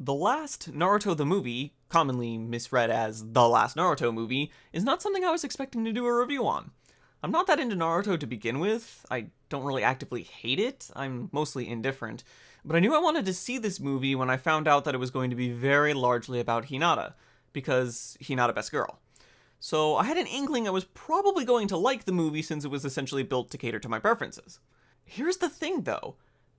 The last Naruto the movie, commonly misread as the last Naruto movie, is not something I was expecting to do a review on. I'm not that into Naruto to begin with, I don't really actively hate it, I'm mostly indifferent, but I knew I wanted to see this movie when I found out that it was going to be very largely about Hinata, because Hinata Best Girl. So I had an inkling I was probably going to like the movie since it was essentially built to cater to my preferences. Here's the thing though,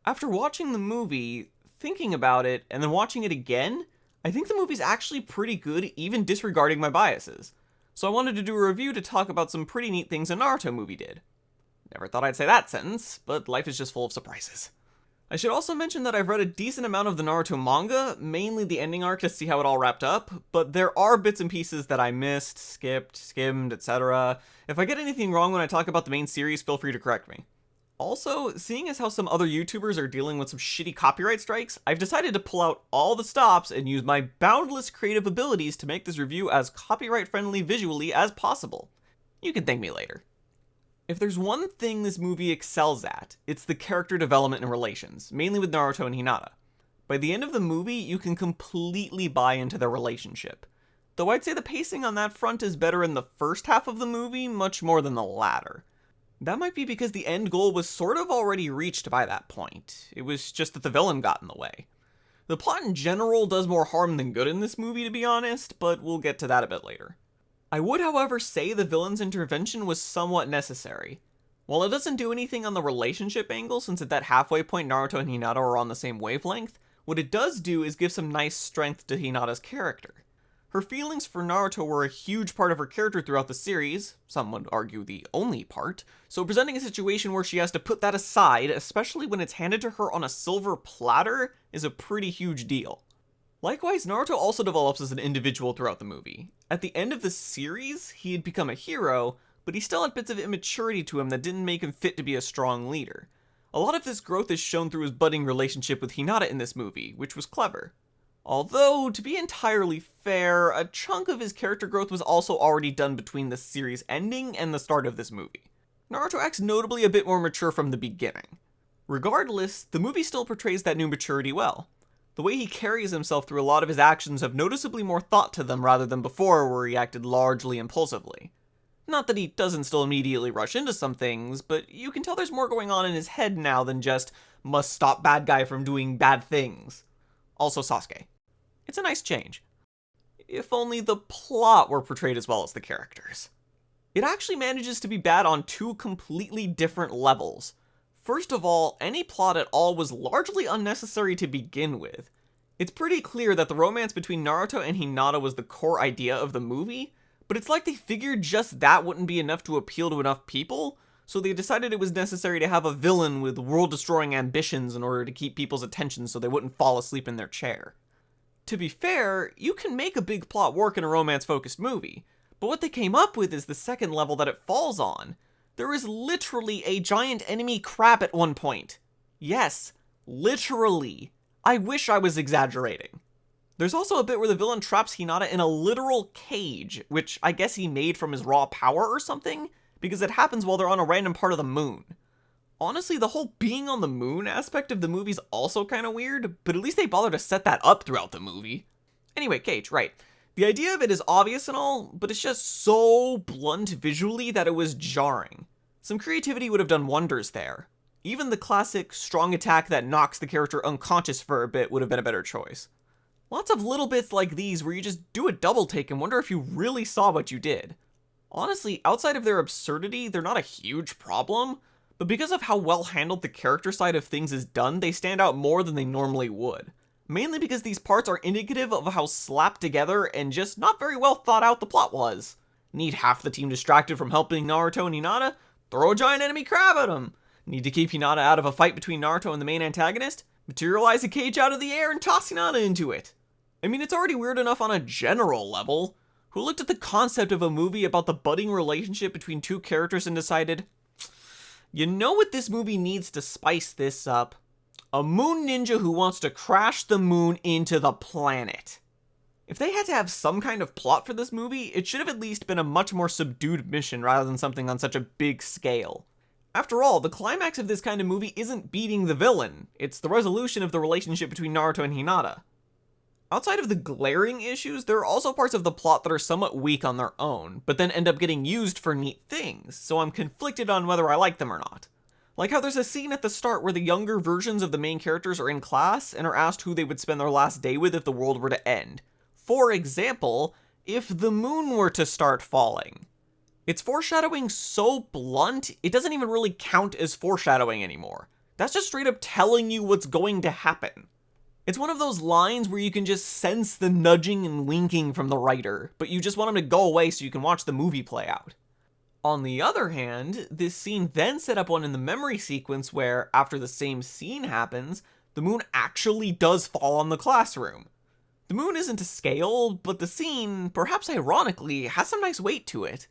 after watching the movie, thinking about it, and then watching it again, I think the movie's actually pretty good, even disregarding my biases. So I wanted to do a review to talk about some pretty neat things a Naruto movie did. Never thought I'd say that sentence, but life is just full of surprises. I should also mention that I've read a decent amount of the Naruto manga, mainly the ending arc to see how it all wrapped up, but there are bits and pieces that I missed, skipped, skimmed, etc. If I get anything wrong when I talk about the main series, feel free to correct me. Also, seeing as how some other YouTubers are dealing with some shitty copyright strikes, I've decided to pull out all the stops and use my boundless creative abilities to make this review as copyright-friendly visually as possible. You can thank me later. If there's one thing this movie excels at, it's the character development and relations, mainly with Naruto and Hinata. By the end of the movie, you can completely buy into their relationship. Though I'd say the pacing on that front is better in the first half of the movie, much more than the latter. That might be because the end goal was sort of already reached by that point. It was just that the villain got in the way. The plot in general does more harm than good in this movie, to be honest, but we'll get to that a bit later. I would, however, say the villain's intervention was somewhat necessary. While it doesn't do anything on the relationship angle, since at that halfway point Naruto and Hinata are on the same wavelength, what it does do is give some nice strength to Hinata's character. Her feelings for Naruto were a huge part of her character throughout the series, some would argue the only part, so presenting a situation where she has to put that aside, especially when it's handed to her on a silver platter, is a pretty huge deal. Likewise, Naruto also develops as an individual throughout the movie. At the end of the series, he had become a hero, but he still had bits of immaturity to him that didn't make him fit to be a strong leader. A lot of this growth is shown through his budding relationship with Hinata in this movie, which was clever. Although, to be entirely fair, a chunk of his character growth was also already done between the series ending and the start of this movie. Naruto acts notably a bit more mature from the beginning. Regardless, the movie still portrays that new maturity well. The way he carries himself through a lot of his actions have noticeably more thought to them rather than before where he acted largely impulsively. Not that he doesn't still immediately rush into some things, but you can tell there's more going on in his head now than just, must stop bad guy from doing bad things. Also Sasuke. It's a nice change. If only the plot were portrayed as well as the characters. It actually manages to be bad on two completely different levels. First of all, any plot at all was largely unnecessary to begin with. It's pretty clear that the romance between Naruto and Hinata was the core idea of the movie, but it's like they figured just that wouldn't be enough to appeal to enough people, so they decided it was necessary to have a villain with world-destroying ambitions in order to keep people's attention so they wouldn't fall asleep in their chair. To be fair, you can make a big plot work in a romance-focused movie, but what they came up with is the second level that it falls on. There is literally a giant enemy crab at one point. Yes, literally. I wish I was exaggerating. There's also a bit where the villain traps Hinata in a literal cage, which I guess he made from his raw power or something, because it happens while they're on a random part of the moon. Honestly, the whole being on the moon aspect of the movie's also kinda weird, but at least they bother to set that up throughout the movie. Anyway, cage, right. The idea of it is obvious and all, but it's just so blunt visually that it was jarring. Some creativity would have done wonders there. Even the classic strong attack that knocks the character unconscious for a bit would have been a better choice. Lots of little bits like these where you just do a double take and wonder if you really saw what you did. Honestly, outside of their absurdity, they're not a huge problem, but because of how well handled the character side of things is done, they stand out more than they normally would. Mainly because these parts are indicative of how slapped together and just not very well thought out the plot was. Need half the team distracted from helping Naruto and Hinata? Throw a giant enemy crab at him! Need to keep Hinata out of a fight between Naruto and the main antagonist? Materialize a cage out of the air and toss Hinata into it! I mean, it's already weird enough on a general level. Who looked at the concept of a movie about the budding relationship between two characters and decided, you know what this movie needs to spice this up? A moon ninja who wants to crash the moon into the planet. If they had to have some kind of plot for this movie, it should have at least been a much more subdued mission rather than something on such a big scale. After all, the climax of this kind of movie isn't beating the villain, it's the resolution of the relationship between Naruto and Hinata. Outside of the glaring issues, there are also parts of the plot that are somewhat weak on their own, but then end up getting used for neat things, so I'm conflicted on whether I like them or not. Like how there's a scene at the start where the younger versions of the main characters are in class and are asked who they would spend their last day with if the world were to end. For example, if the moon were to start falling. It's foreshadowing so blunt, it doesn't even really count as foreshadowing anymore. That's just straight up telling you what's going to happen. It's one of those lines where you can just sense the nudging and winking from the writer, but you just want him to go away so you can watch the movie play out. On the other hand, this scene then set up one in the memory sequence where, after the same scene happens, the moon actually does fall on the classroom. The moon isn't to scale, but the scene, perhaps ironically, has some nice weight to it.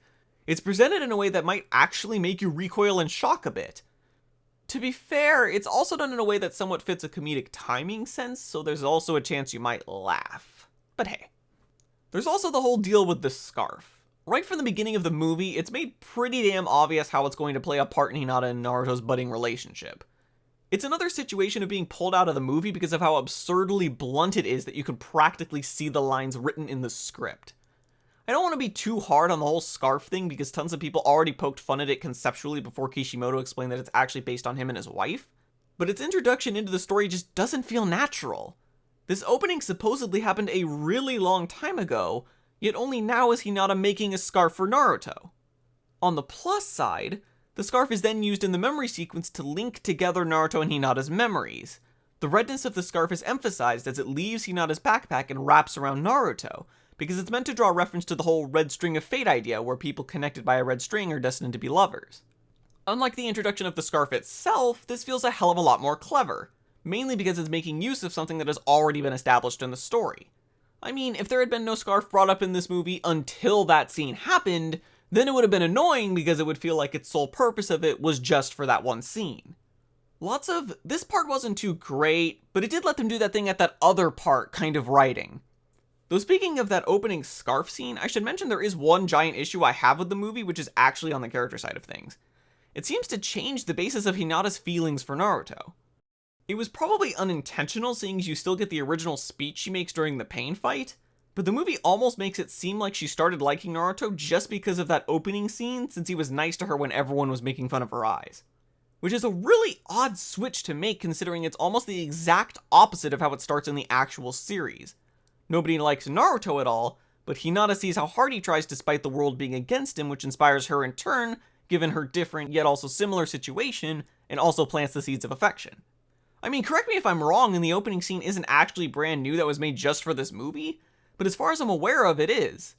It's presented in a way that might actually make you recoil in shock a bit. To be fair, it's also done in a way that somewhat fits a comedic timing sense, so there's also a chance you might laugh. But hey. There's also the whole deal with the scarf. Right from the beginning of the movie, it's made pretty damn obvious how it's going to play a part in Hinata and Naruto's budding relationship. It's another situation of being pulled out of the movie because of how absurdly blunt it is that you can practically see the lines written in the script. I don't want to be too hard on the whole scarf thing because tons of people already poked fun at it conceptually before Kishimoto explained that it's actually based on him and his wife, but its introduction into the story just doesn't feel natural. This opening supposedly happened a really long time ago, yet only now is Hinata making a scarf for Naruto. On the plus side, the scarf is then used in the memory sequence to link together Naruto and Hinata's memories. The redness of the scarf is emphasized as it leaves Hinata's backpack and wraps around Naruto, because it's meant to draw reference to the whole red string of fate idea where people connected by a red string are destined to be lovers. Unlike the introduction of the scarf itself, this feels a hell of a lot more clever, mainly because it's making use of something that has already been established in the story. I mean, if there had been no scarf brought up in this movie until that scene happened, then it would have been annoying because it would feel like its sole purpose of it was just for that one scene. Lots of, this part wasn't too great, but it did let them do that thing at that other part kind of writing. Though speaking of that opening scarf scene, I should mention there is one giant issue I have with the movie, which is actually on the character side of things. It seems to change the basis of Hinata's feelings for Naruto. It was probably unintentional, seeing as you still get the original speech she makes during the pain fight, but the movie almost makes it seem like she started liking Naruto just because of that opening scene, since he was nice to her when everyone was making fun of her eyes. Which is a really odd switch to make considering it's almost the exact opposite of how it starts in the actual series. Nobody likes Naruto at all, but Hinata sees how hard he tries despite the world being against him, which inspires her in turn, given her different yet also similar situation, and also plants the seeds of affection. I mean, correct me if I'm wrong and the opening scene isn't actually brand new that was made just for this movie, but as far as I'm aware of, it is.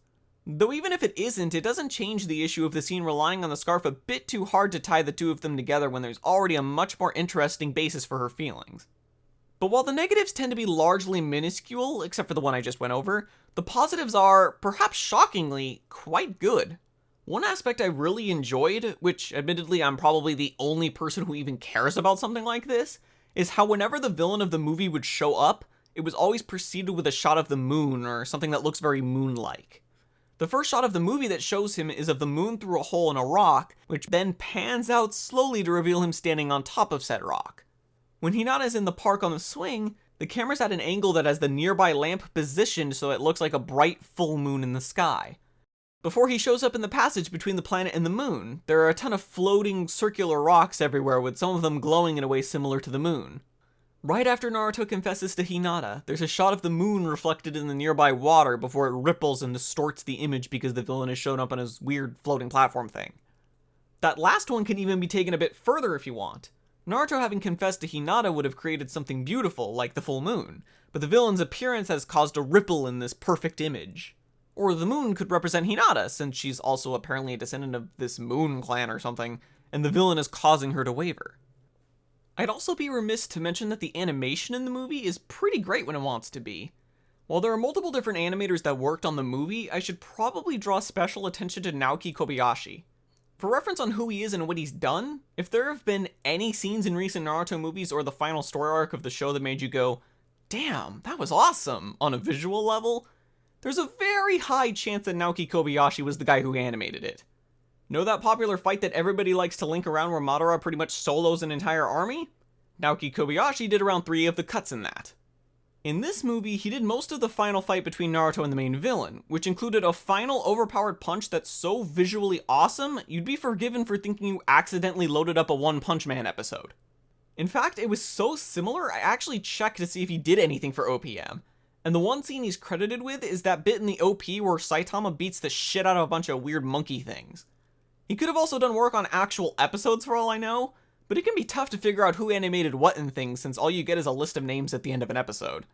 Though even if it isn't, it doesn't change the issue of the scene relying on the scarf a bit too hard to tie the two of them together when there's already a much more interesting basis for her feelings. But while the negatives tend to be largely minuscule, except for the one I just went over, the positives are, perhaps shockingly, quite good. One aspect I really enjoyed, which admittedly I'm probably the only person who even cares about something like this, is how whenever the villain of the movie would show up, it was always preceded with a shot of the moon or something that looks very moon-like. The first shot of the movie that shows him is of the moon through a hole in a rock, which then pans out slowly to reveal him standing on top of said rock. When Hinata is in the park on the swing, the camera's at an angle that has the nearby lamp positioned so it looks like a bright full moon in the sky. Before he shows up in the passage between the planet and the moon, there are a ton of floating circular rocks everywhere with some of them glowing in a way similar to the moon. Right after Naruto confesses to Hinata, there's a shot of the moon reflected in the nearby water before it ripples and distorts the image because the villain has shown up on his weird floating platform thing. That last one can even be taken a bit further if you want. Naruto having confessed to Hinata would have created something beautiful, like the full moon, but the villain's appearance has caused a ripple in this perfect image. Or the moon could represent Hinata, since she's also apparently a descendant of this moon clan or something, and the villain is causing her to waver. I'd also be remiss to mention that the animation in the movie is pretty great when it wants to be. While there are multiple different animators that worked on the movie, I should probably draw special attention to Naoki Kobayashi. For reference on who he is and what he's done, if there have been any scenes in recent Naruto movies or the final story arc of the show that made you go, damn, that was awesome, on a visual level, there's a very high chance that Naoki Kobayashi was the guy who animated it. Know that popular fight that everybody likes to link around where Madara pretty much solos an entire army? Naoki Kobayashi did around 3 of the cuts in that. In this movie, he did most of the final fight between Naruto and the main villain, which included a final overpowered punch that's so visually awesome, you'd be forgiven for thinking you accidentally loaded up a One Punch Man episode. In fact, it was so similar, I actually checked to see if he did anything for OPM, and the one scene he's credited with is that bit in the OP where Saitama beats the shit out of a bunch of weird monkey things. He could have also done work on actual episodes for all I know, but it can be tough to figure out who animated what in things since all you get is a list of names at the end of an episode.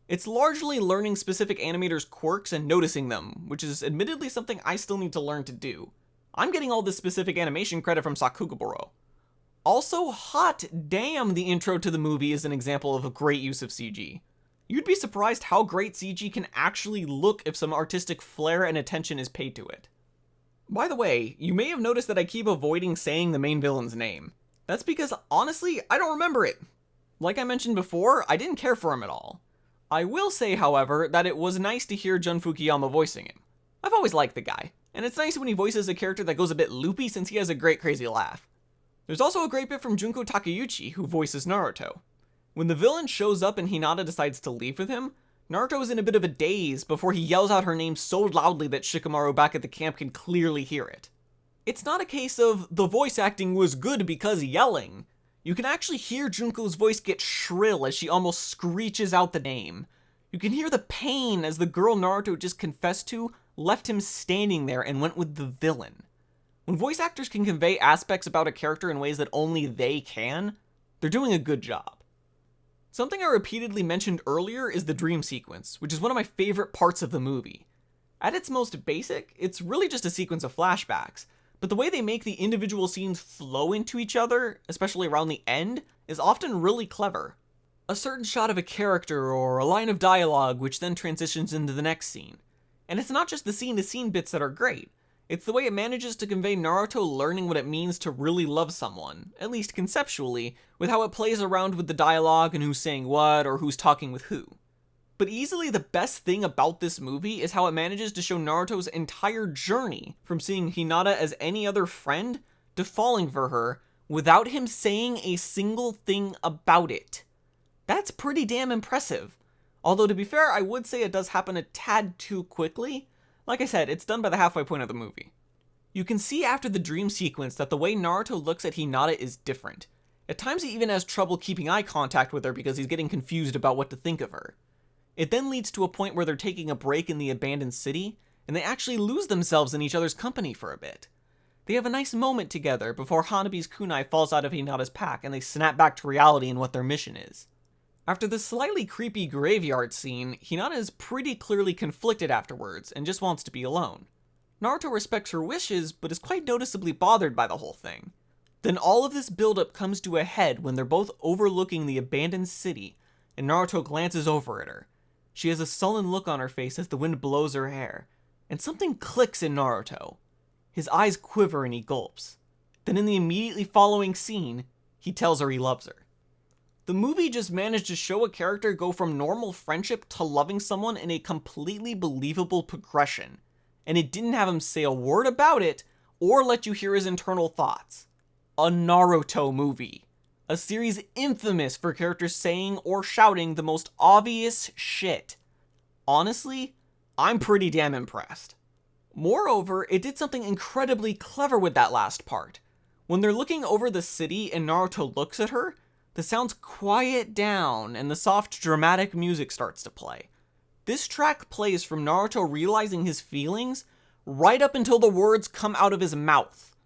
It's largely learning specific animators' quirks and noticing them, which is admittedly something I still need to learn to do. I'm getting all this specific animation credit from Sakugaburo. Also, hot damn, the intro to the movie is an example of a great use of CG. You'd be surprised how great CG can actually look if some artistic flair and attention is paid to it. By the way, you may have noticed that I keep avoiding saying the main villain's name. That's because, honestly, I don't remember it. Like I mentioned before, I didn't care for him at all. I will say, however, that it was nice to hear Jun Fukuyama voicing him. I've always liked the guy, and it's nice when he voices a character that goes a bit loopy since he has a great crazy laugh. There's also a great bit from Junko Takeuchi, who voices Naruto. When the villain shows up and Hinata decides to leave with him, Naruto is in a bit of a daze before he yells out her name so loudly that Shikamaru back at the camp can clearly hear it. It's not a case of the voice acting was good because yelling. You can actually hear Junko's voice get shrill as she almost screeches out the name. You can hear the pain as the girl Naruto just confessed to left him standing there and went with the villain. When voice actors can convey aspects about a character in ways that only they can, they're doing a good job. Something I repeatedly mentioned earlier is the dream sequence, which is one of my favorite parts of the movie. At its most basic, it's really just a sequence of flashbacks, but the way they make the individual scenes flow into each other, especially around the end, is often really clever. A certain shot of a character or a line of dialogue which then transitions into the next scene. And it's not just the scene-to-scene bits that are great, it's the way it manages to convey Naruto learning what it means to really love someone, at least conceptually, with how it plays around with the dialogue and who's saying what or who's talking with who. But easily the best thing about this movie is how it manages to show Naruto's entire journey from seeing Hinata as any other friend to falling for her without him saying a single thing about it. That's pretty damn impressive. Although to be fair, I would say it does happen a tad too quickly. Like I said, it's done by the halfway point of the movie. You can see after the dream sequence that the way Naruto looks at Hinata is different. At times he even has trouble keeping eye contact with her because he's getting confused about what to think of her. It then leads to a point where they're taking a break in the abandoned city, and they actually lose themselves in each other's company for a bit. They have a nice moment together before Hanabi's kunai falls out of Hinata's pack and they snap back to reality and what their mission is. After the slightly creepy graveyard scene, Hinata is pretty clearly conflicted afterwards and just wants to be alone. Naruto respects her wishes, but is quite noticeably bothered by the whole thing. Then all of this buildup comes to a head when they're both overlooking the abandoned city, and Naruto glances over at her. She has a sullen look on her face as the wind blows her hair, and something clicks in Naruto. His eyes quiver and he gulps. Then in the immediately following scene, he tells her he loves her. The movie just managed to show a character go from normal friendship to loving someone in a completely believable progression, and it didn't have him say a word about it or let you hear his internal thoughts. A Naruto movie. A series infamous for characters saying or shouting the most obvious shit. Honestly, I'm pretty damn impressed. Moreover, it did something incredibly clever with that last part. When they're looking over the city and Naruto looks at her, the sounds quiet down and the soft dramatic music starts to play. This track plays from Naruto realizing his feelings right up until the words come out of his mouth.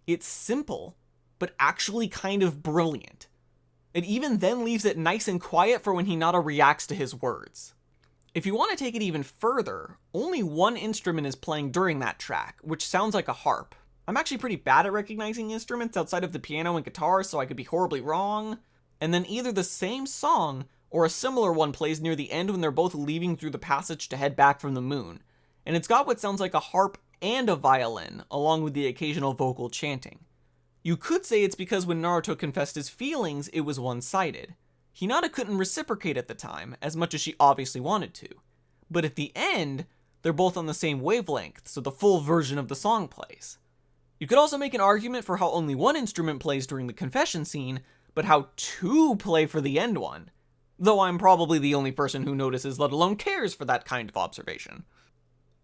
It's simple, but actually kind of brilliant. It even then leaves it nice and quiet for when Hinata reacts to his words. If you want to take it even further, only one instrument is playing during that track, which sounds like a harp. I'm actually pretty bad at recognizing instruments outside of the piano and guitar, so I could be horribly wrong. And then either the same song or a similar one plays near the end when they're both leaving through the passage to head back from the moon. And it's got what sounds like a harp and a violin, along with the occasional vocal chanting. You could say it's because when Naruto confessed his feelings, it was one-sided. Hinata couldn't reciprocate at the time, as much as she obviously wanted to. But at the end, they're both on the same wavelength, so the full version of the song plays. You could also make an argument for how only one instrument plays during the confession scene, but how two play for the end one. though I'm probably the only person who notices, let alone cares for that kind of observation.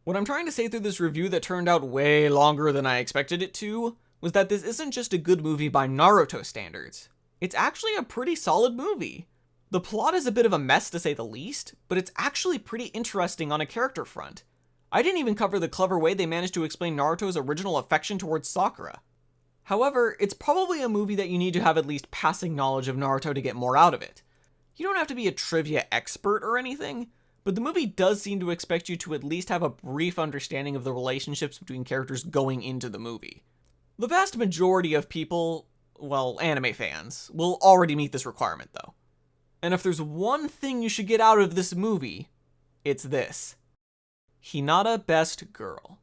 What I'm trying to say through this review that turned out way longer than I expected it to was that this isn't just a good movie by Naruto standards. It's actually a pretty solid movie. The plot is a bit of a mess to say the least, but it's actually pretty interesting on a character front. I didn't even cover the clever way they managed to explain Naruto's original affection towards Sakura. However, it's probably a movie that you need to have at least passing knowledge of Naruto to get more out of it. You don't have to be a trivia expert or anything, but the movie does seem to expect you to at least have a brief understanding of the relationships between characters going into the movie. The vast majority of people, well, anime fans, will already meet this requirement though. And if there's one thing you should get out of this movie, it's this. Hinata Best Girl.